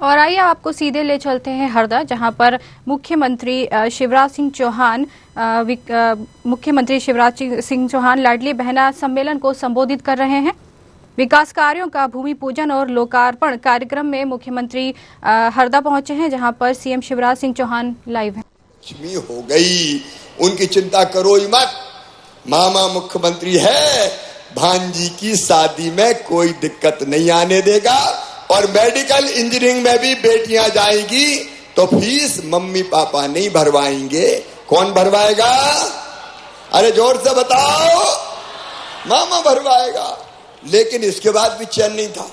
और आइए आपको सीधे ले चलते हैं हरदा, जहां पर मुख्यमंत्री शिवराज सिंह चौहान लाडली बहना सम्मेलन को संबोधित कर रहे हैं। विकास कार्यों का भूमि पूजन और लोकार्पण कार्यक्रम में मुख्यमंत्री हरदा पहुंचे हैं, जहां पर सीएम शिवराज सिंह चौहान लाइव हैं। लक्ष्मी हो गई, उनकी चिंता करो ही मत। मामा मुख्यमंत्री है, भांजी की शादी में कोई दिक्कत नहीं आने देगा। और मेडिकल इंजीनियरिंग में भी बेटियां जाएंगी तो फीस मम्मी पापा नहीं भरवाएंगे। कौन भरवाएगा? अरे जोर से बताओ। मामा भरवाएगा। लेकिन इसके बाद भी चैन नहीं था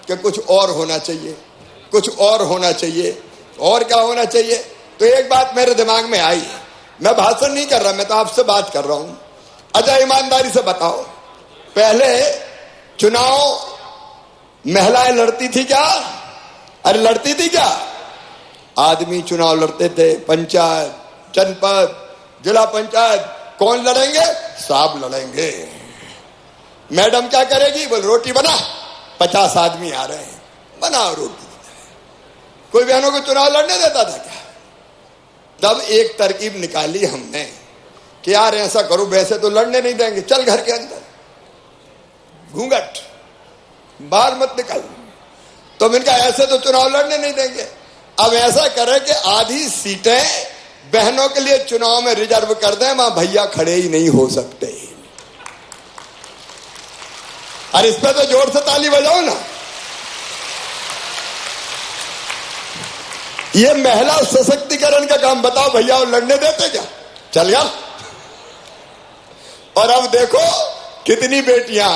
कि कुछ और होना चाहिए, कुछ और होना चाहिए। और क्या होना चाहिए? तो एक बात मेरे दिमाग में आई। मैं भाषण नहीं कर रहा, मैं तो आपसे बात कर रहा हूं। अच्छा, ईमानदारी से बताओ, पहले चुनाव महिलाएं लड़ती थी क्या? अरे लड़ती थी क्या? आदमी चुनाव लड़ते थे, पंचायत, जनपद, जिला पंचायत। कौन लड़ेंगे? साहब लड़ेंगे। मैडम क्या करेगी? बोल रोटी बना, 50 आदमी आ रहे हैं, बनाओ रोटी। कोई बहनों को चुनाव लड़ने देता था क्या? तब एक तरकीब निकाली हमने कि यार ऐसा करो, वैसे तो लड़ने नहीं देंगे, चल घर के अंदर, घूंघट, बाहर मत निकल। तो इनका ऐसे तो चुनाव लड़ने नहीं देंगे। अब ऐसा करें कि आधी सीटें बहनों के लिए चुनाव में रिजर्व कर दें, वहां भैया खड़े ही नहीं हो सकते। और इस पे तो जोर से ताली बजाओ ना। ये महिला सशक्तिकरण का काम बताओ भैया, और लड़ने देते क्या? चल गया। और अब देखो कितनी बेटियां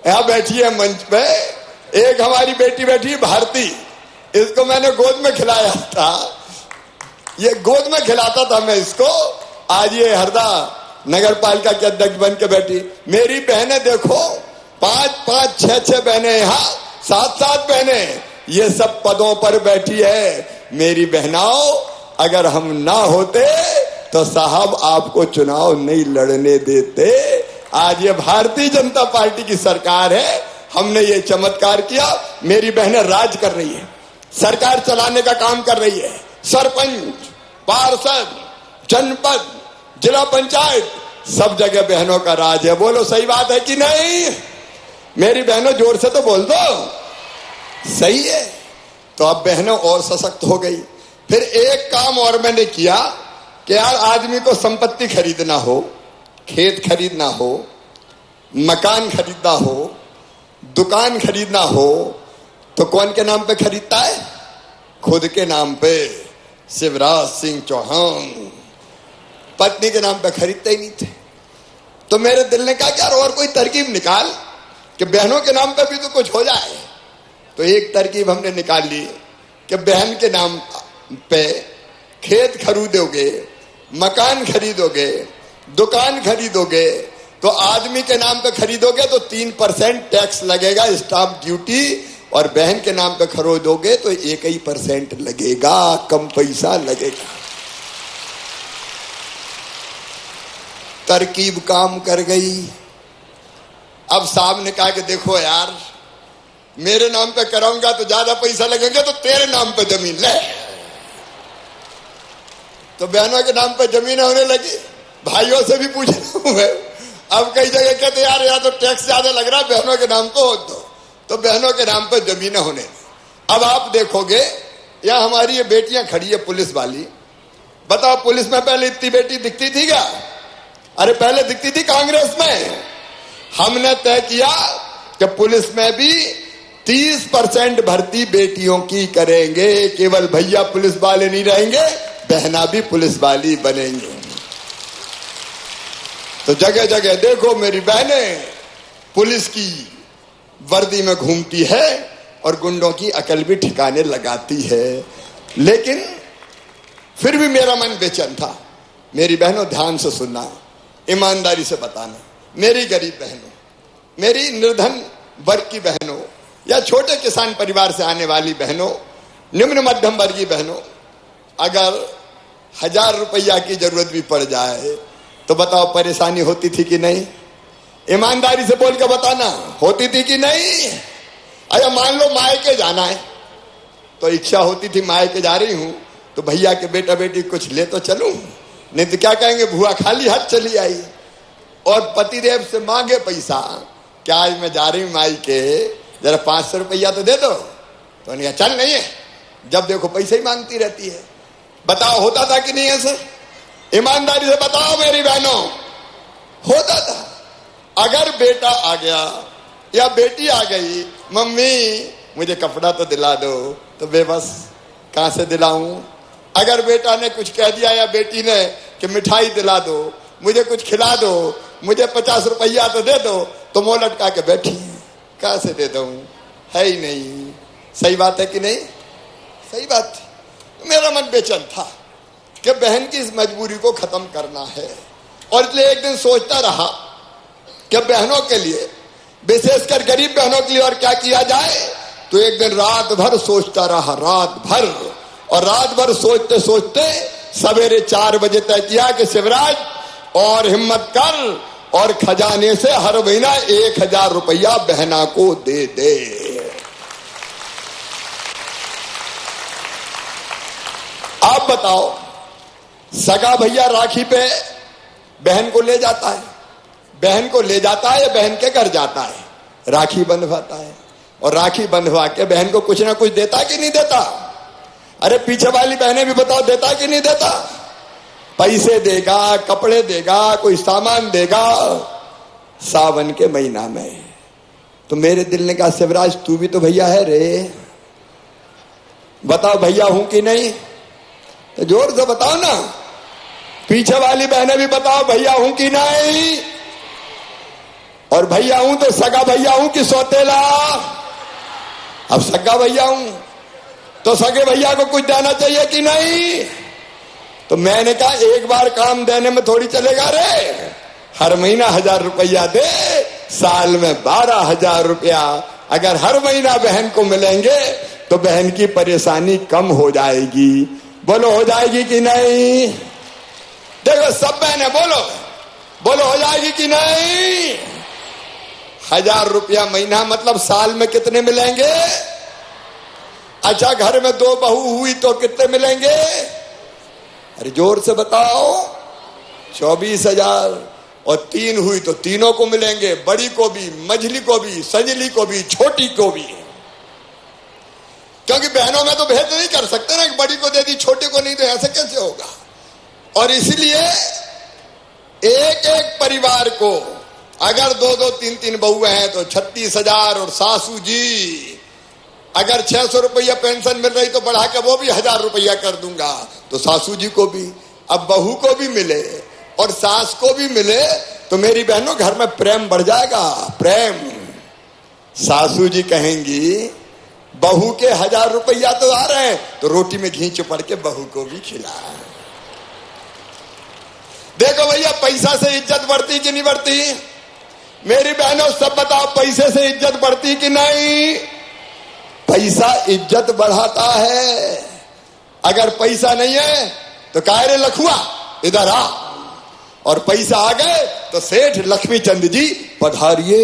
यहां बैठी है मंच पे। एक हमारी बेटी बैठी भारती, इसको मैंने गोद में खिलाया था। ये गोद में खिलाता था मैं इसको। आज ये हरदा नगर पालिका के अध्यक्ष बन के बैठी। मेरी बहनें देखो, 5-5, 6-6 बहनें, यहाँ 7-7 बहनें, ये सब पदों पर बैठी है। मेरी बहनाओं, अगर हम ना होते तो साहब आपको चुनाव नहीं लड़ने देते। आज ये भारतीय जनता पार्टी की सरकार है, हमने ये चमत्कार किया। मेरी बहनें राज कर रही है, सरकार चलाने का काम कर रही है। सरपंच, पार्षद, जनपद, जिला पंचायत, सब जगह बहनों का राज है। बोलो सही बात है कि नहीं? मेरी बहनों जोर से तो बोल दो, सही है। तो अब बहनों और सशक्त हो गई। फिर एक काम और मैंने किया कि यार आदमी को संपत्ति खरीदना हो, खेत खरीदना हो, मकान खरीदना हो, दुकान खरीदना हो, तो कौन के नाम पे खरीदता है? खुद के नाम पे। शिवराज सिंह चौहान पत्नी के नाम पे खरीदते ही नहीं थे। तो मेरे दिल ने कहा कि यार और कोई तरकीब निकाल कि बहनों के नाम पे भी तो कुछ हो जाए। तो एक तरकीब हमने निकाल ली कि बहन के नाम पे खेत खरीदोगे, मकान खरीदोगे, दुकान खरीदोगे, तो आदमी के नाम पे खरीदोगे तो 3% टैक्स लगेगा, स्टाम्प ड्यूटी। और बहन के नाम पे खरीदोगे तो 1% लगेगा, कम पैसा लगेगा। तरकीब काम कर गई। अब साहब ने कहा कि देखो यार, मेरे नाम पे कराऊंगा तो ज्यादा पैसा लगेगा, तो तेरे नाम पे जमीन ले। तो बहनों के नाम पे जमीन होने लगी। भाइयों से भी पूछ रहा हूं मैं। अब कई जगह कहते यार या तो टैक्स ज्यादा लग रहा, बहनों के नाम तो हो दो। तो बहनों के नाम पे जमीन होने। अब आप देखोगे यहाँ हमारी ये बेटियां खड़ी है पुलिस वाली। बताओ, पुलिस में पहले इतनी बेटी दिखती थी क्या? अरे पहले दिखती थी कांग्रेस में। हमने तय किया कि पुलिस में भी 30% भर्ती बेटियों की करेंगे। केवल भैया पुलिस वाले नहीं रहेंगे, बहना भी पुलिस वाली बनेंगे। तो जगह जगह देखो मेरी बहनें पुलिस की वर्दी में घूमती है और गुंडों की अकल भी ठिकाने लगाती है। लेकिन फिर भी मेरा मन बेचैन था। मेरी बहनों ध्यान से सुनना, ईमानदारी से बताना। मेरी गरीब बहनों, मेरी निर्धन वर्ग की बहनों, या छोटे किसान परिवार से आने वाली बहनों, निम्न मध्यम वर्गीय बहनों, अगर 1000 रुपया की जरूरत भी पड़ जाए तो बताओ परेशानी होती थी कि नहीं? ईमानदारी से बोल के बताना, होती थी कि नहीं? अरे मान लो मायके जाना है, तो इच्छा होती थी माए के जा रही हूं तो भैया के बेटा बेटी कुछ ले तो चलूं, नहीं तो क्या कहेंगे भुआ खाली हाथ चली आई। और पतिदेव से मांगे पैसा, क्या आज मैं जा रही हूं माई के, जरा 500 रुपया तो दे दो। तो उन्हें चल नहीं है, जब देखो पैसे ही मांगती रहती है। बताओ होता था कि नहीं ऐसे? ईमानदारी से बताओ मेरी बहनों, होता था। अगर बेटा आ गया या बेटी आ गई, मम्मी मुझे कपड़ा तो दिला दो, तो बेबस कहां से दिलाऊं। अगर बेटा ने कुछ कह दिया या बेटी ने कि मिठाई दिला दो, मुझे कुछ खिला दो, मुझे 50 रुपया तो दे दो, तो मुंह लटका के बैठी है, कहां से दे दूं, है ही नहीं। सही बात है कि नहीं? सही बात थी। मेरा मन बेचैन था कि बहन की इस मजबूरी को खत्म करना है, और इसलिए एक दिन सोचता रहा कि बहनों के लिए, विशेषकर गरीब बहनों के लिए और क्या किया जाए। तो एक दिन रात भर सोचता रहा, रात भर, और रात भर सोचते सोचते सवेरे 4 बजे तय किया कि शिवराज और हिम्मत कर और खजाने से हर महीना 1000 रुपया बहना को दे दे। आप बताओ, सगा भैया राखी पे बहन को ले जाता है, बहन को ले जाता है या बहन के घर जाता है, राखी बंधवाता है, और राखी बंधवा के बहन को कुछ ना कुछ देता कि नहीं देता? अरे पीछे वाली बहनें भी बताओ, देता कि नहीं देता? पैसे देगा, कपड़े देगा, कोई सामान देगा। सावन के महीना में तो मेरे दिल ने कहा, शिवराज तू भी तो भैया है रे, बताओ भैया हूं कि नहीं? तो जोर से बताओ ना। पीछे वाली बहनें भी बताओ, भैया हूं कि नहीं? और भैया हूं तो सगा भैया हूं कि सौतेला? अब सगा भैया हूं तो सगे भैया को कुछ देना चाहिए कि नहीं? तो मैंने कहा एक बार काम देने में थोड़ी चलेगा रे, हर महीना 1000 रुपया दे, साल में 12,000 रुपया अगर हर महीना बहन को मिलेंगे तो बहन की परेशानी कम हो जाएगी। बोलो हो जाएगी कि नहीं? देखो सब बहनें बोलो, बोलो हो जाएगी कि नहीं? 1000 रुपया महीना मतलब साल में कितने मिलेंगे? अच्छा घर में 2 बहू हुई तो कितने मिलेंगे? अरे जोर से बताओ। 24,000। और 3 हुई तो तीनों को मिलेंगे, बड़ी को भी, मझली को भी, संजली को भी, छोटी को भी। क्योंकि बहनों में तो भेद नहीं कर सकते ना, बड़ी को दे दी छोटे को नहीं, तो ऐसे कैसे होगा? और इसलिए एक एक परिवार को अगर 2-2, 3-3 बहुएं हैं तो 36,000, और सासू जी अगर 600 रुपया पेंशन मिल रही तो बढ़ा के वो भी 1000 रुपया कर दूंगा, तो सासू जी को भी, अब बहू को भी मिले और सास को भी मिले, तो मेरी बहनों घर में प्रेम बढ़ जाएगा। प्रेम। सासू जी कहेंगी बहू के 1000 रुपया तो आ रहे हैं, तो रोटी में घी चुपड़ के बहू को भी खिला। देखो भैया, पैसा से इज्जत बढ़ती कि नहीं बढ़ती? मेरी बहनों सब बताओ, पैसे से इज्जत बढ़ती कि नहीं? पैसा इज्जत बढ़ाता है। अगर पैसा नहीं है तो काहे रे लखुआ इधर आ, और पैसा आ गए तो सेठ लक्ष्मी चंद जी पधारिए।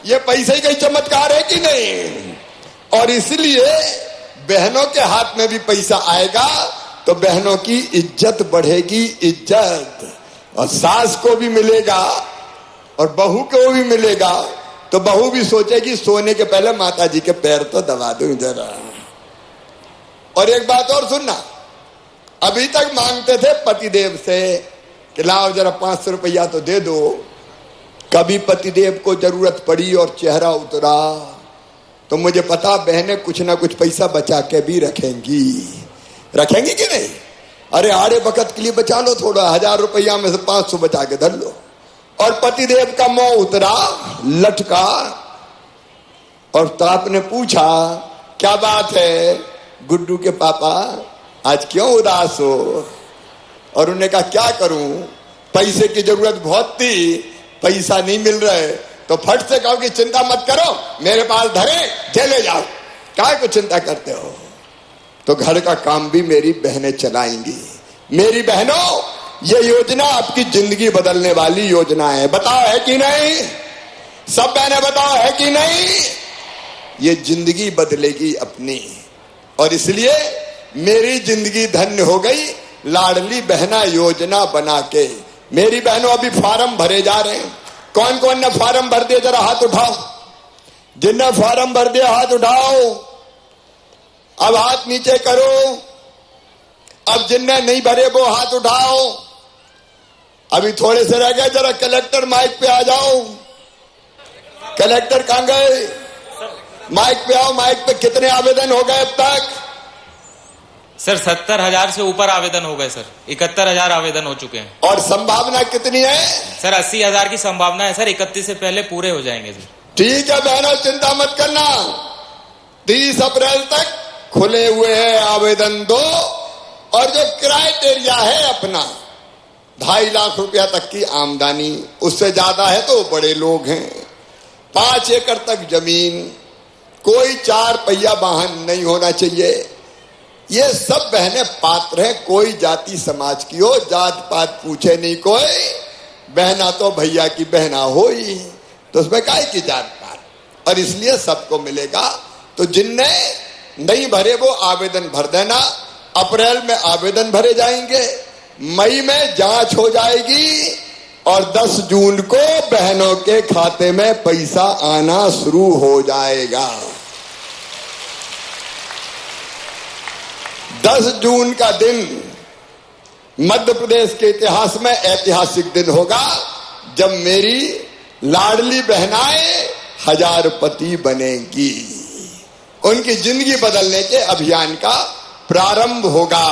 ये पैसे का चमत्कार है कि नहीं? और इसलिए बहनों के हाथ में भी पैसा आएगा तो बहनों की इज्जत बढ़ेगी, इज्जत। और सास को भी मिलेगा और बहू को भी मिलेगा, तो बहू भी सोचेगी सोने के पहले माता जी के पैर तो दबा दूं जरा। और एक बात और सुनना, अभी तक मांगते थे पतिदेव से कि लाओ जरा 500 रुपया तो दे दो। कभी पतिदेव को जरूरत पड़ी और चेहरा उतरा तो मुझे पता बहनें कुछ ना कुछ पैसा बचा के भी रखेंगी। रखेंगी कि नहीं? अरे आड़े वक्त के लिए बचा लो थोड़ा, 1000 रुपया में से 500 बचा के धर लो। और पतिदेव का मुंह उतरा, लटका, और ताप ने पूछा क्या बात है गुड्डू के पापा, आज क्यों उदास हो? और उन्होंने कहा क्या करूं, पैसे की जरूरत बहुत थी, पैसा नहीं मिल रहे, तो फट से कहो कि चिंता मत करो, मेरे पास धरे चले जाओ, काय को चिंता करते हो? तो घर का काम भी मेरी बहनें चलाएंगी। मेरी बहनों, ये योजना आपकी जिंदगी बदलने वाली योजना है। बताओ है कि नहीं? सब बहनें बताओ है कि नहीं? ये जिंदगी बदलेगी अपनी। और इसलिए मेरी जिंदगी धन्य हो गई लाडली बहना योजना बना के। मेरी बहनों अभी फार्म भरे जा रहे हैं। कौन कौन ने फार्म भर दिए जरा हाथ उठाओ। जिनने फार्म भर दिया हाथ उठाओ। अब हाथ नीचे करो। अब जिनने नहीं भरे वो हाथ उठाओ। अभी थोड़े से रह गए, जरा कलेक्टर माइक पे आ जाओ। कलेक्टर कहां गए? माइक पे आओ। माइक पे कितने आवेदन हो गए अब तक? सर 70,000 से ऊपर आवेदन हो गए सर। 71,000 आवेदन हो चुके हैं। और संभावना कितनी है? सर 80,000 की संभावना है सर। 31 से पहले पूरे हो जाएंगे सर। ठीक है बहनों, चिंता मत करना। 30 अप्रैल तक खुले हुए हैं आवेदन दो। और जो क्राइटेरिया है अपना 2.5 लाख रुपया तक की आमदनी, उससे ज्यादा है तो बड़े लोग हैं। 5 एकड़ तक जमीन, कोई 4 पहिया वाहन नहीं होना चाहिए। ये सब बहनें पात्र हैं। कोई जाति समाज की हो, जात पात पूछे नहीं कोई। बहना तो भैया की बहना हो ही, तो उसमें काहे की जात पात। और इसलिए सबको मिलेगा। तो जिनने नहीं भरे वो आवेदन भर देना। अप्रैल में आवेदन भरे जाएंगे, मई में जांच हो जाएगी और 10 जून को बहनों के खाते में पैसा आना शुरू हो जाएगा। 10 जून का दिन मध्य प्रदेश के इतिहास में ऐतिहासिक दिन होगा, जब मेरी लाडली बहनाएं 1000पति बनेगी। उनकी जिंदगी बदलने के अभियान का प्रारंभ होगा।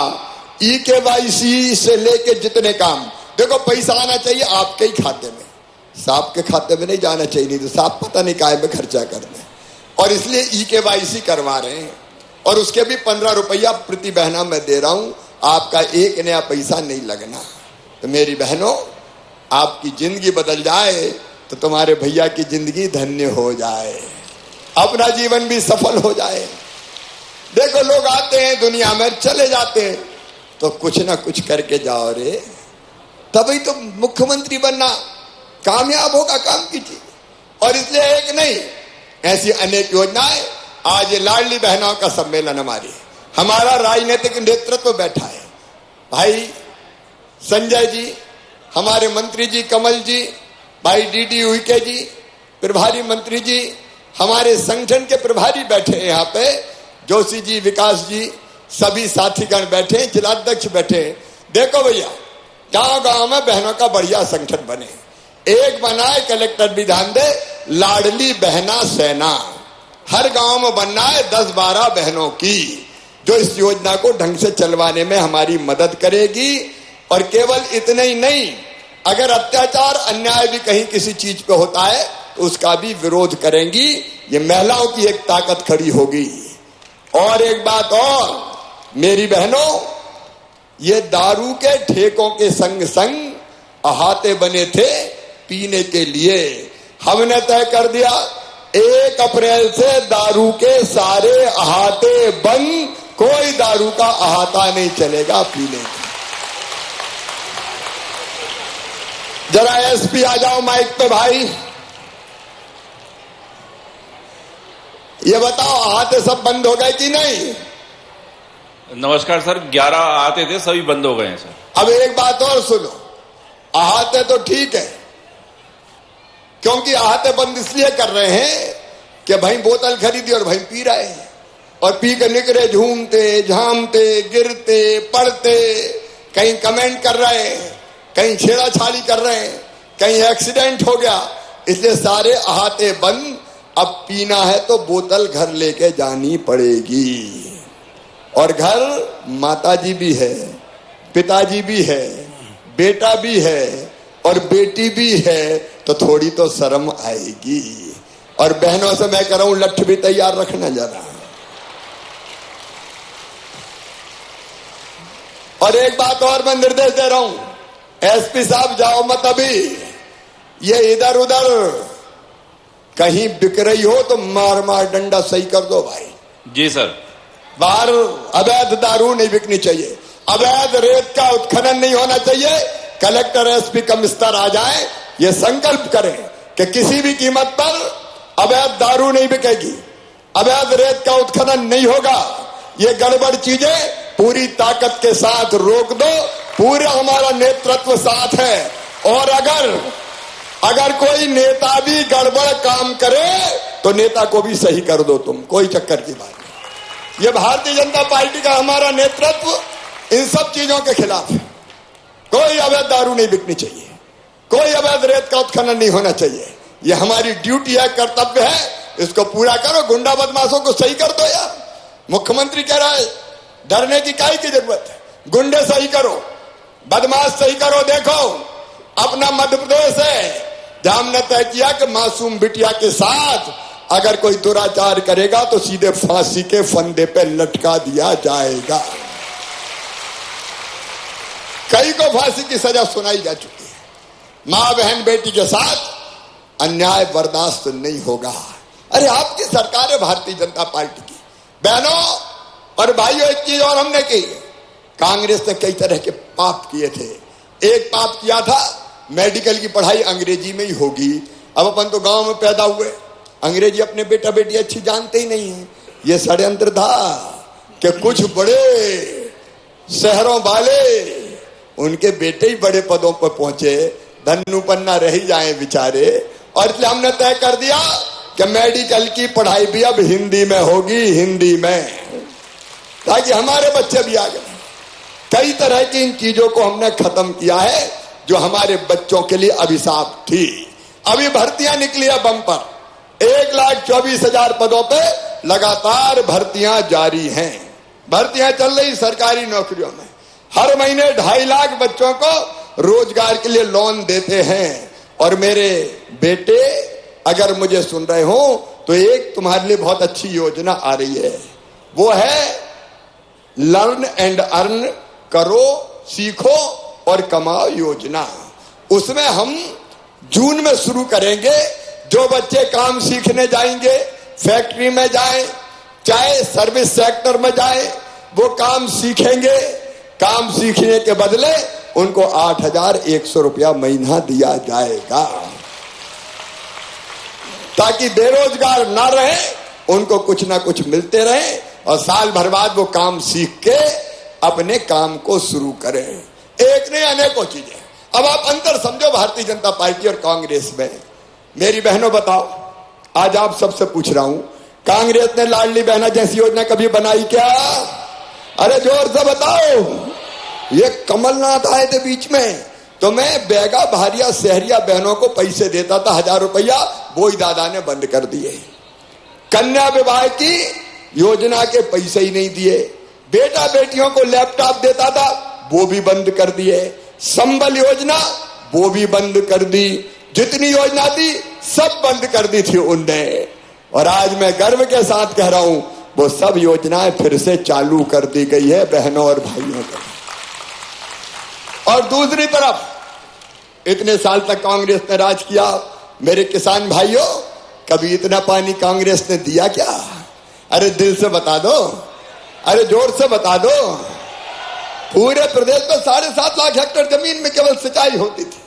EKYC से लेके जितने काम, देखो पैसा आना चाहिए आपके ही खाते में, सांप के खाते में नहीं जाना चाहिए, नहीं तो सांप पता नहीं काय में खर्चा कर दे। और इसलिए EKYC करवा रहे हैं। और उसके भी 15 रुपया प्रति बहना मैं दे रहा हूं। आपका 1 नया पैसा नहीं लगना। तो मेरी बहनों, आपकी जिंदगी बदल जाए तो तुम्हारे भैया की जिंदगी धन्य हो जाए, अपना जीवन भी सफल हो जाए। देखो लोग आते हैं दुनिया में, चले जाते हैं, तो कुछ ना कुछ करके जाओ रे, तभी तो मुख्यमंत्री बनना। कामयाब होगा, काम कीजिए। और इसलिए एक नहीं, ऐसी अनेक योजनाएं। आज ये लाडली बहनों का सम्मेलन हमारा राजनीतिक नेतृत्व बैठा है। भाई संजय जी, हमारे मंत्री जी कमल जी, भाई DD उइके जी, प्रभारी मंत्री जी, हमारे संगठन के प्रभारी बैठे हैं यहाँ पे, जोशी जी, विकास जी, सभी साथीगण बैठे, जिलाध्यक्ष बैठे। देखो भैया, गांव गांव में बहनों का बढ़िया संगठन बने। एक बनाए, कलेक्टर भी ध्यान दे, लाडली बहना सेना। हर गांव में बनना है 10-12 बहनों की, जो इस योजना को ढंग से चलवाने में हमारी मदद करेगी। और केवल इतने ही नहीं, अगर अत्याचार अन्याय भी कहीं किसी चीज पे होता है तो उसका भी विरोध करेंगी। ये महिलाओं की एक ताकत खड़ी होगी। और एक बात और मेरी बहनों, ये दारू के ठेकों के संग संग अहाते बने थे पीने के लिए। हमने तय कर दिया 1 अप्रैल से दारू के सारे अहाते बंद, कोई दारू का अहाता नहीं चलेगा पीने का। जरा SP आ जाओ माइक पे भाई। ये बताओ अहाते सब बंद हो गए कि नहीं? नमस्कार सर, 11 आते थे, सभी बंद हो गए हैं सर। अब एक बात और सुनो, अहाते तो ठीक है, क्योंकि अहाते बंद इसलिए कर रहे हैं कि भाई बोतल खरीदी और भाई पी रहे हैं, और पी के निकले झूमते झामते गिरते पड़ते, कहीं कमेंट कर रहे हैं, कहीं छेड़ाछाड़ी कर रहे हैं, कहीं एक्सीडेंट हो गया। इसलिए सारे अहाते बंद। अब पीना है तो बोतल घर लेके जानी पड़ेगी। और घर माताजी भी है, पिताजी भी है, बेटा भी है और बेटी भी है, तो थोड़ी तो शर्म आएगी। और बहनों से मैं कह रहा हूं, लठ भी तैयार रखना जरा। और एक बात और मैं निर्देश दे रहा हूं, SP साहब जाओ मत अभी। ये इधर उधर कहीं बिक रही हो तो मार मार डंडा सही कर दो भाई। जी सर। बाहर अवैध दारू नहीं बिकनी चाहिए, अवैध रेत का उत्खनन नहीं होना चाहिए। कलेक्टर SP कमिश्नर आ जाए, ये संकल्प करें कि किसी भी कीमत पर अवैध दारू नहीं बिकेगी, अवैध रेत का उत्खनन नहीं होगा। ये गड़बड़ चीजें पूरी ताकत के साथ रोक दो। पूरा हमारा नेतृत्व साथ है। और अगर कोई नेता भी गड़बड़ काम करे तो नेता को भी सही कर दो तुम, कोई चक्कर की बात नहीं। ये भारतीय जनता पार्टी का हमारा नेतृत्व इन सब चीजों के खिलाफ है। कोई अवैध दारू नहीं बिकनी चाहिए, कोई अवैध रेत का उत्खनन नहीं होना चाहिए। ये हमारी ड्यूटी है, कर्तव्य है, इसको पूरा करो। गुंडा बदमाशों को सही कर दो यार। मुख्यमंत्री कह रहा है डरने की काहे की जरूरत है, गुंडे सही करो, बदमाश सही करो। देखो अपना मध्य प्रदेश है जहां हमने तय किया कि मासूम बिटिया के साथ अगर कोई दुराचार करेगा तो सीधे फांसी के फंदे पे लटका दिया जाएगा। कई को फांसी की सजा सुनाई जा चुकी है। मां बहन बेटी के साथ अन्याय बर्दाश्त नहीं होगा। अरे आपकी सरकार है भारतीय जनता पार्टी की। बहनों और भाइयों, एक चीज और हमने की, कांग्रेस ने कई तरह के पाप किए थे। एक पाप किया था मेडिकल की पढ़ाई अंग्रेजी में ही होगी। अब अपन तो गांव में पैदा हुए, अंग्रेजी अपने बेटा बेटी अच्छी जानते ही नहीं है। ये षड्यंत्र था कि कुछ बड़े शहरों वाले उनके बेटे ही बड़े पदों पर पहुंचे, धन्नू पन्ना रह ही जाए बेचारे। और इसलिए हमने तय कर दिया कि मेडिकल की पढ़ाई भी अब हिंदी में होगी, हिंदी में, ताकि हमारे बच्चे भी आगे। कई तरह की इन चीजों को हमने खत्म किया है जो हमारे बच्चों के लिए अभिशाप थी। अभी भर्तियां निकली है बम्पर, 1,24,000 पदों पे लगातार भर्तियां जारी हैं। भर्तियां चल रही सरकारी नौकरियों में। हर महीने 2.5 लाख बच्चों को रोजगार के लिए लोन देते हैं। और मेरे बेटे अगर मुझे सुन रहे हो तो एक तुम्हारे लिए बहुत अच्छी योजना आ रही है, वो है लर्न एंड अर्न, करो, सीखो और कमाओ योजना। उसमें हम जून में शुरू करेंगे। जो बच्चे काम सीखने जाएंगे, फैक्ट्री में जाएं, चाहे सर्विस सेक्टर में जाएं, वो काम सीखेंगे। काम सीखने के बदले उनको 8,100 रुपया महीना दिया जाएगा, ताकि बेरोजगार ना रहे, उनको कुछ ना कुछ मिलते रहे और साल भर बाद वो काम सीख के अपने काम को शुरू करें। एक नहीं अनेकों चीजें। अब आप अंतर समझो भारतीय जनता पार्टी और कांग्रेस में। मेरी बहनों बताओ, आज आप सबसे पूछ रहा हूं, कांग्रेस ने लाडली बहना जैसी योजना कभी बनाई क्या? अरे जोर से बताओ। ये कमलनाथ आए थे बीच में तो मैं बेगा भारिया शहरिया बहनों को पैसे देता था 1,000 रुपया, वो ही दादा ने बंद कर दिए। कन्या विवाह की योजना के पैसे ही नहीं दिए। बेटा बेटियों को लैपटॉप देता था, वो भी बंद कर दिए। संबल योजना वो भी बंद कर दी। जितनी योजना थी सब बंद कर दी थी उनने। और आज मैं गर्व के साथ कह रहा हूं, वो सब योजनाएं फिर से चालू कर दी गई है बहनों और भाइयों को। और दूसरी तरफ इतने साल तक कांग्रेस ने राज किया। मेरे किसान भाइयों, कभी इतना पानी कांग्रेस ने दिया क्या? अरे दिल से बता दो, अरे जोर से बता दो। पूरे प्रदेश में 7.5 लाख हेक्टेयर जमीन में केवल सिंचाई होती थी,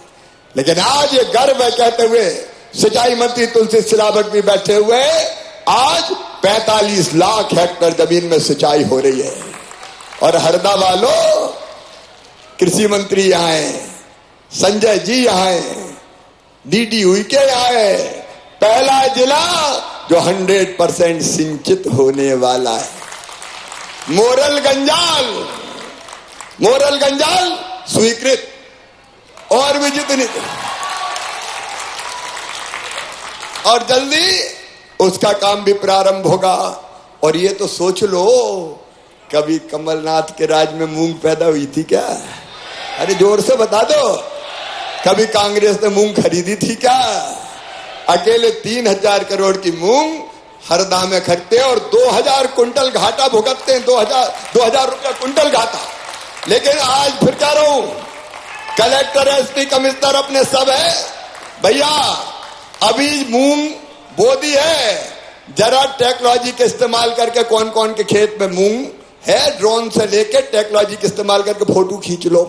लेकिन आज ये गर्व है कहते हुए सिंचाई मंत्री तुलसी सिलावट भी बैठे हुए, आज 45 लाख हेक्टेयर जमीन में सिंचाई हो रही है। और हरदा वालों, कृषि मंत्री यहाँ है, संजय जी यहाँ है, डीडी उइके यहाँ है। पहला जिला जो 100% सिंचित होने वाला है। मोरल गंजाल स्वीकृत। और भी जितनी, और जल्दी उसका काम भी प्रारंभ होगा। और ये तो सोच लो, कभी कमलनाथ के राज में मूंग पैदा हुई थी क्या? अरे जोर से बता दो। कभी कांग्रेस ने मूंग खरीदी थी क्या? अकेले 3,000 करोड़ की मूंग हरदा में खरीदते हैं और 2,000 कुंटल घाटा भुगतते हैं। 2,000 रुपया कुंटल घाटा। लेकिन आज फिर कह रहा हूं, कलेक्टर, एसपी, कमिश्नर अपने सब है भैया। अभी मूंग बो दी है, जरा टेक्नोलॉजी के इस्तेमाल करके कौन कौन के खेत में मूंग है, ड्रोन से लेके टेक्नोलॉजी के इस्तेमाल करके फोटो खींच लो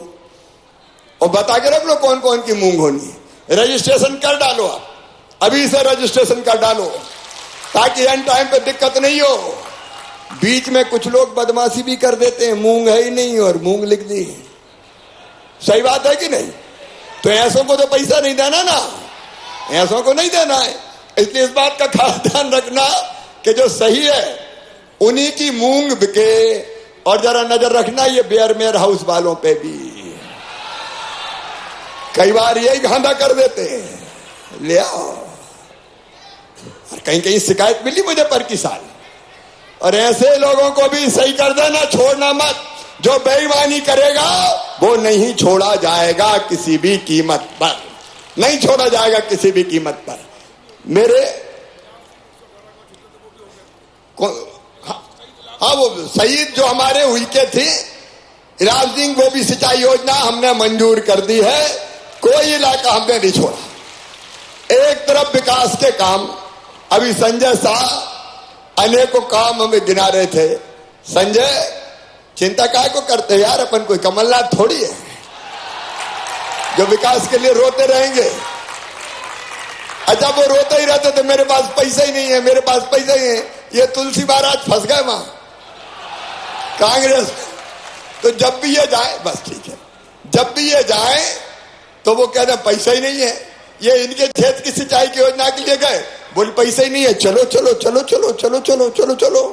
और बता के रख लो कौन कौन की मूंग होनी है। रजिस्ट्रेशन कर डालो, आप अभी से रजिस्ट्रेशन कर डालो। ताकि एंड टाइम पे दिक्कत नहीं हो। बीच में कुछ लोग बदमाशी भी कर देते हैं, मूंग है ही नहीं और मूंग लिख दी। सही बात है कि नहीं? तो ऐसों को तो पैसा नहीं देना ना, ऐसों को नहीं देना है। इसलिए इस बात का खास ध्यान रखना कि जो सही है उन्हीं की मूंग बिके। और जरा नजर रखना ये बेयरमेयर हाउस वालों पे भी, कई बार यही घांधा कर देते हैं, ले आओ। और कहीं कहीं शिकायत मिली मुझे पर की साल। और ऐसे लोगों को भी सही कर देना, छोड़ना मत। जो बेईमानी करेगा वो नहीं छोड़ा जाएगा किसी भी कीमत पर, नहीं छोड़ा जाएगा किसी भी कीमत पर। मेरे हाँ वो शहीद जो हमारे हुई के थे राज सिंह, वो भी सिंचाई योजना हमने मंजूर कर दी है। कोई इलाका हमने नहीं छोड़ा। एक तरफ विकास के काम, अभी संजय शाह अनेकों काम हमें गिना रहे थे। संजय चिंता काय को करते यार, अपन कोई कमलनाथ थोड़ी है जो विकास के लिए रोते रहेंगे। अच्छा वो रोते ही रहते थे मेरे पास पैसा ही नहीं है, मेरे पास पैसा ही है। ये तुलसी महाराज फंस गए वहां कांग्रेस। तो जब भी ये जाए, बस ठीक है, जब भी ये जाए तो वो कहते पैसा ही नहीं है। ये इनके खेत की सिंचाई की योजना के लिए गए, बोले पैसा ही नहीं है, चलो चलो चलो चलो चलो चलो चलो चलो।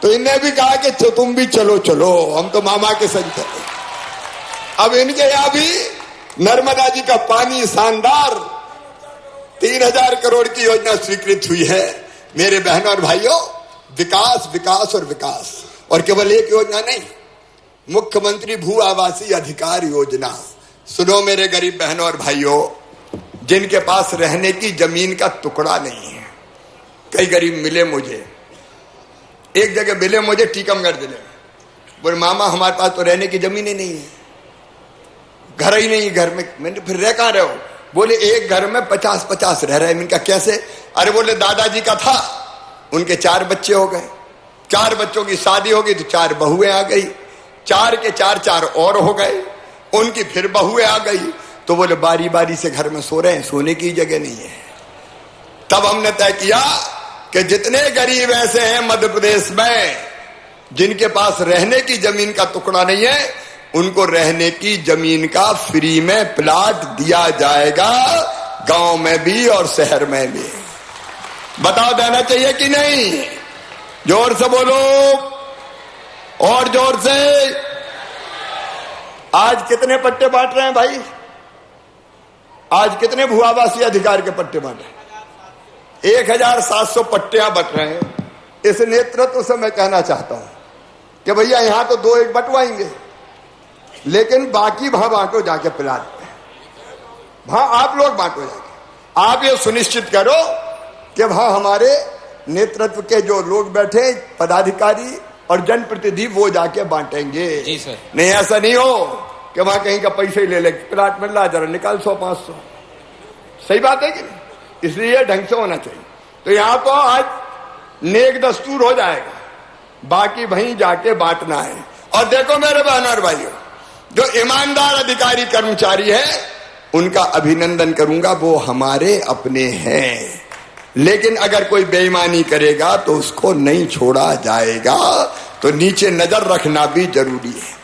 तो इनने भी कहा कि तुम भी चलो चलो, हम तो मामा के संग चले। अब इनके यहां भी नर्मदा जी का पानी शानदार 3000 करोड़ की योजना स्वीकृत हुई है। मेरे बहनों और भाइयों, विकास विकास और विकास। और केवल एक योजना नहीं, मुख्यमंत्री भू आवासीय अधिकार योजना। सुनो मेरे गरीब बहनों और भाइयों, जिनके पास रहने की जमीन का टुकड़ा नहीं है। कई गरीब मिले मुझे, एक जगह मिले मुझे टीकमगढ़ जिले में, बोले मामा हमारे पास तो रहने की जमीन ही नहीं है, घर ही नहीं, घर में। मैंने फिर रह कहां रहे हो? बोले एक घर में 50-50 रह रहे हैं। इनका कैसे? अरे बोले दादाजी का था, उनके 4 बच्चे हो गए, 4 बच्चों की शादी हो गई तो 4 बहुएं आ गई, 4 के 4 और हो गए, उनकी फिर बहुएं आ गई। तो बोले बारी बारी से घर में सो रहे हैं, सोने की जगह नहीं है। तब हमने तय किया कि जितने गरीब ऐसे हैं मध्य प्रदेश में जिनके पास रहने की जमीन का टुकड़ा नहीं है, उनको रहने की जमीन का फ्री में प्लाट दिया जाएगा, गांव में भी और शहर में भी। बताओ देना चाहिए कि नहीं? जोर से बोलो, और जोर से। आज कितने पट्टे बांट रहे हैं भाई? आज कितने भू आवासीय अधिकार के पट्टे बांटे? 1700 पट्टियां बट रहे हैं। इस नेतृत्व से मैं कहना चाहता हूं कि भैया यहां तो 2-1 बंटवाएंगे, लेकिन बाकी वहां बांटो जाके प्लाट पे, वहां आप लोग बांटो जाके। आप ये सुनिश्चित करो कि वहां हमारे नेतृत्व के जो लोग बैठे, पदाधिकारी और जनप्रतिनिधि, वो जाके बांटेंगे। जी सर। नहीं ऐसा नहीं हो कि वहां कहीं का पैसे ही ले ले, प्लाट मिल रहा जरा निकाल 100-500। सही बात है कि नहीं? इसलिए ढंग से होना चाहिए। तो यहां तो आज नेक दस्तूर हो जाएगा, बाकी वहीं जाके बांटना है। और देखो मेरे बहनों और भाइयों, जो ईमानदार अधिकारी कर्मचारी है उनका अभिनंदन करूंगा, वो हमारे अपने हैं। लेकिन अगर कोई बेईमानी करेगा तो उसको नहीं छोड़ा जाएगा। तो नीचे नजर रखना भी जरूरी है।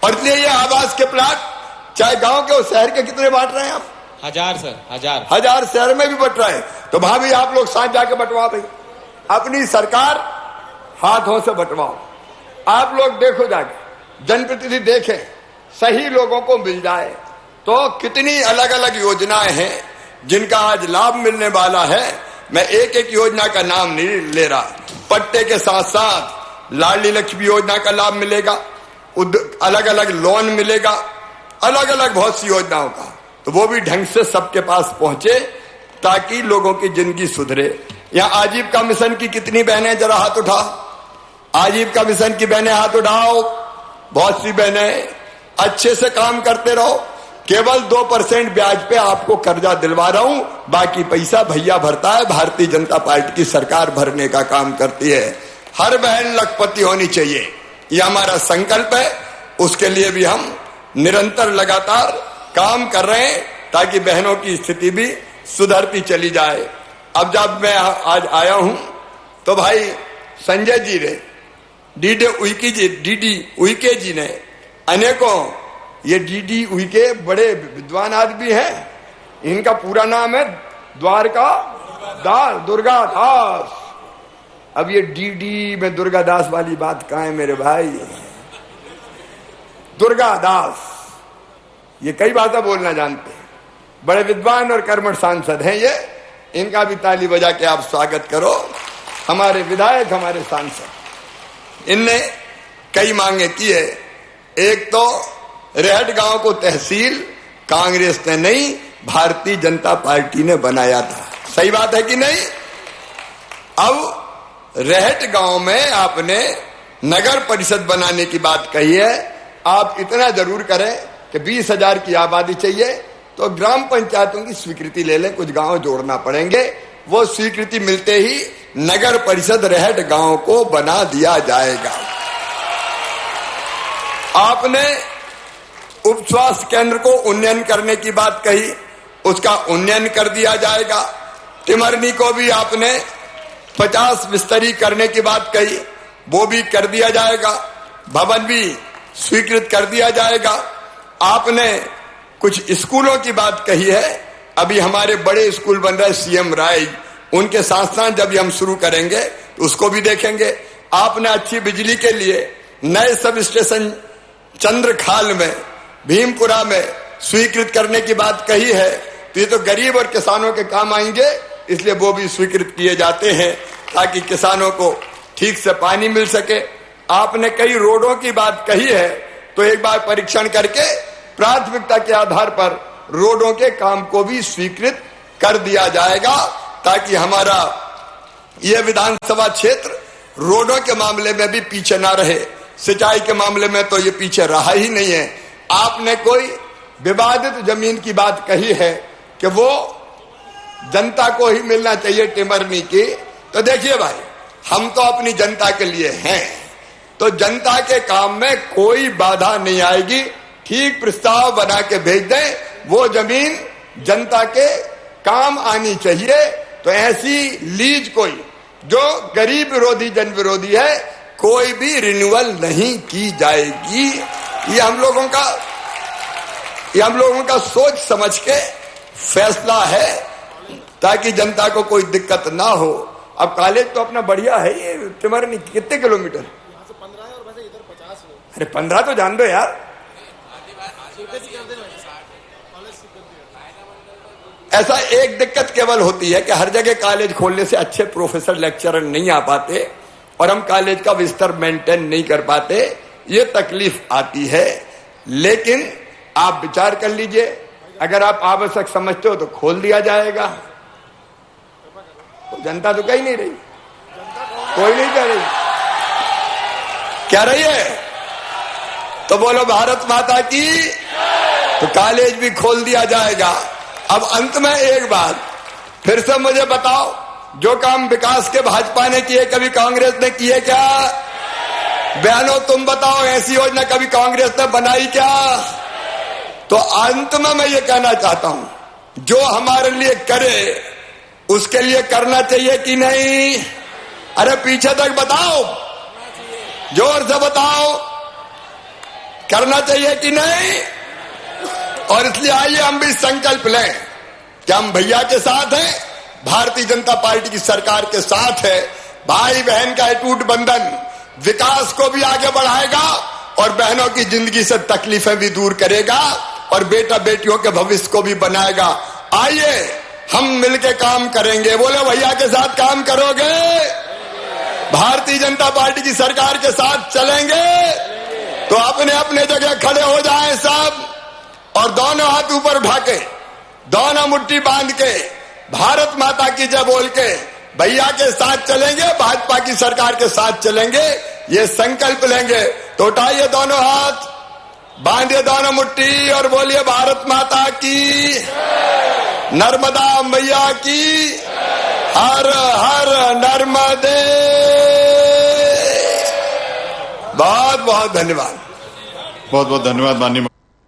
और इसलिए ये आवास के प्लाट चाहे गांव के और शहर के कितने बांट रहे हैं आप? 1000 सर, 1000 1000 शहर में भी बट रहे हैं। तो वहां भी आप लोग साथ जाके बंटवा भाई, अपनी सरकार हाथों से बंटवाओ। आप लोग देखो जाके, जनप्रतिनिधि देखें, सही लोगों को मिल जाए। तो कितनी अलग अलग योजनाएं हैं जिनका आज लाभ मिलने वाला है। मैं एक एक योजना का नाम नहीं ले रहा। पट्टे के साथ साथ लाडली लक्ष्मी योजना का लाभ मिलेगा, अलग अलग लोन मिलेगा, अलग अलग बहुत सी योजनाओं का। तो वो भी ढंग से सबके पास पहुंचे ताकि लोगों की जिंदगी सुधरे। यहां आजीविका मिशन की कितनी बहनें, जरा हाथ उठा। आजीविका मिशन की बहनें हाथ उठाओ। बहुत सी बहनें, अच्छे से काम करते रहो। केवल 2% ब्याज पे आपको कर्जा दिलवा रहा हूं, बाकी पैसा भैया भरता है। भारतीय जनता पार्टी की सरकार भरने का काम करती है। हर बहन लखपति होनी चाहिए, यह हमारा संकल्प है। उसके लिए भी हम निरंतर लगातार काम कर रहे हैं ताकि बहनों की स्थिति भी सुधरती चली जाए। अब जब मैं आज आया हूं तो भाई संजय जी ने, डीडी उइके जी ने अनेकों, ये डीडी उइके बड़े विद्वान आदमी हैं, इनका पूरा नाम है द्वारका दास, दुर्गा दास। अब ये डीडी में दुर्गा दास वाली बात कहां है मेरे भाई? दुर्गा दास ये कई भाषा बोलना जानते हैं, बड़े विद्वान और कर्मठ सांसद हैं ये, इनका भी ताली बजा के आप स्वागत करो। हमारे विधायक, हमारे सांसद, इनने कई मांगे की है। एक तो रेहट गांव को तहसील कांग्रेस ने नहीं, भारतीय जनता पार्टी ने बनाया था, सही बात है कि नहीं? अब रेहट गांव में आपने नगर परिषद बनाने की बात कही है। आप इतना जरूर करें कि 20,000 की आबादी चाहिए तो ग्राम पंचायतों की स्वीकृति ले लें, कुछ गांव जोड़ना पड़ेंगे, वो स्वीकृति मिलते ही नगर परिषद रेहट गांव को बना दिया जाएगा। आपने उप स्वास्थ्य केंद्र को उन्नयन करने की बात कही, उसका उन्नयन कर दिया जाएगा। टिमरनी को भी आपने 50 बिस्तरी करने की बात कही, वो भी कर दिया जाएगा। भवन भी स्वीकृत कर दिया जाएगा। आपने कुछ स्कूलों की बात कही है, अभी हमारे बड़े स्कूल बन रहे सीएम राय, उनके साथ साथ जब हम शुरू करेंगे तो उसको भी देखेंगे। आपने अच्छी बिजली के लिए नए सब स्टेशन चंद्रखाल में, भीमपुरा में स्वीकृत करने की बात कही है, तो ये तो गरीब और किसानों के काम आएंगे, इसलिए वो भी स्वीकृत किए जाते हैं ताकि किसानों को ठीक से पानी मिल सके। आपने कई रोडों की बात कही है, तो एक बार परीक्षण करके प्राथमिकता के आधार पर रोडों के काम को भी स्वीकृत कर दिया जाएगा, ताकि हमारा यह विधानसभा क्षेत्र रोडों के मामले में भी पीछे ना रहे। सिंचाई के मामले में तो ये पीछे रहा ही नहीं है। आपने कोई विवादित जमीन की बात कही है कि वो जनता को ही मिलना चाहिए टिमरनी की, तो देखिए भाई, हम तो अपनी जनता के लिए हैं, तो जनता के काम में कोई बाधा नहीं आएगी। ठीक प्रस्ताव बना के भेज दें, वो जमीन जनता के काम आनी चाहिए। तो ऐसी लीज कोई जो गरीब विरोधी, जन विरोधी है, कोई भी रिन्यूअल नहीं की जाएगी। ये हम लोगों का सोच समझ के फैसला है, ताकि जनता को कोई दिक्कत ना हो। अब कॉलेज तो अपना बढ़िया है, ये टिमरनी कितने किलोमीटर? यहाँ से 15 है और वैसे इधर 50 है। अरे 15 तो जान दो यार। ऐसा एक दिक्कत केवल होती है कि हर जगह कॉलेज खोलने से अच्छे प्रोफेसर लेक्चरर नहीं आ पाते और हम कॉलेज का विस्तार मेंटेन नहीं कर पाते, ये तकलीफ आती है। लेकिन आप विचार कर लीजिए, अगर आप आवश्यक समझते हो तो खोल दिया जाएगा। तो जनता तो कही नहीं रही, कोई नहीं कह रही, क्या रही है? तो बोलो भारत माता की, तो कॉलेज भी खोल दिया जाएगा। अब अंत में एक बात फिर से मुझे बताओ, जो काम विकास के भाजपा ने किए कभी कांग्रेस ने किए क्या? बहनों तुम बताओ, ऐसी योजना कभी कांग्रेस ने बनाई क्या? तो अंत में मैं ये कहना चाहता हूं, जो हमारे लिए करे उसके लिए करना चाहिए कि नहीं? अरे पीछे तक बताओ, जोर से बताओ, करना चाहिए कि नहीं? और इसलिए आइए हम भी संकल्प लें कि हम भैया के साथ हैं, भारतीय जनता पार्टी की सरकार के साथ है। भाई बहन का अटूट बंधन विकास को भी आगे बढ़ाएगा और बहनों की जिंदगी से तकलीफें भी दूर करेगा और बेटा बेटियों के भविष्य को भी बनाएगा। आइए हम मिलकर काम करेंगे। बोले भैया के साथ काम करोगे? भारतीय जनता पार्टी की सरकार के साथ चलेंगे? तो अपने अपने जगह खड़े हो जाएं सब, और दोनों हाथ ऊपर उठा के, दोनों मुट्ठी बांध के, भारत माता की जय बोल के भैया के साथ चलेंगे, भाजपा की सरकार के साथ चलेंगे, ये संकल्प लेंगे। तो उठाइए दोनों हाथ, बांधिए दोनों मुट्ठी और बोलिए भारत माता की, नर्मदा मैया की, हर हर नर्मदे। बहुत बहुत धन्यवाद। बहुत बहुत धन्यवाद माननीय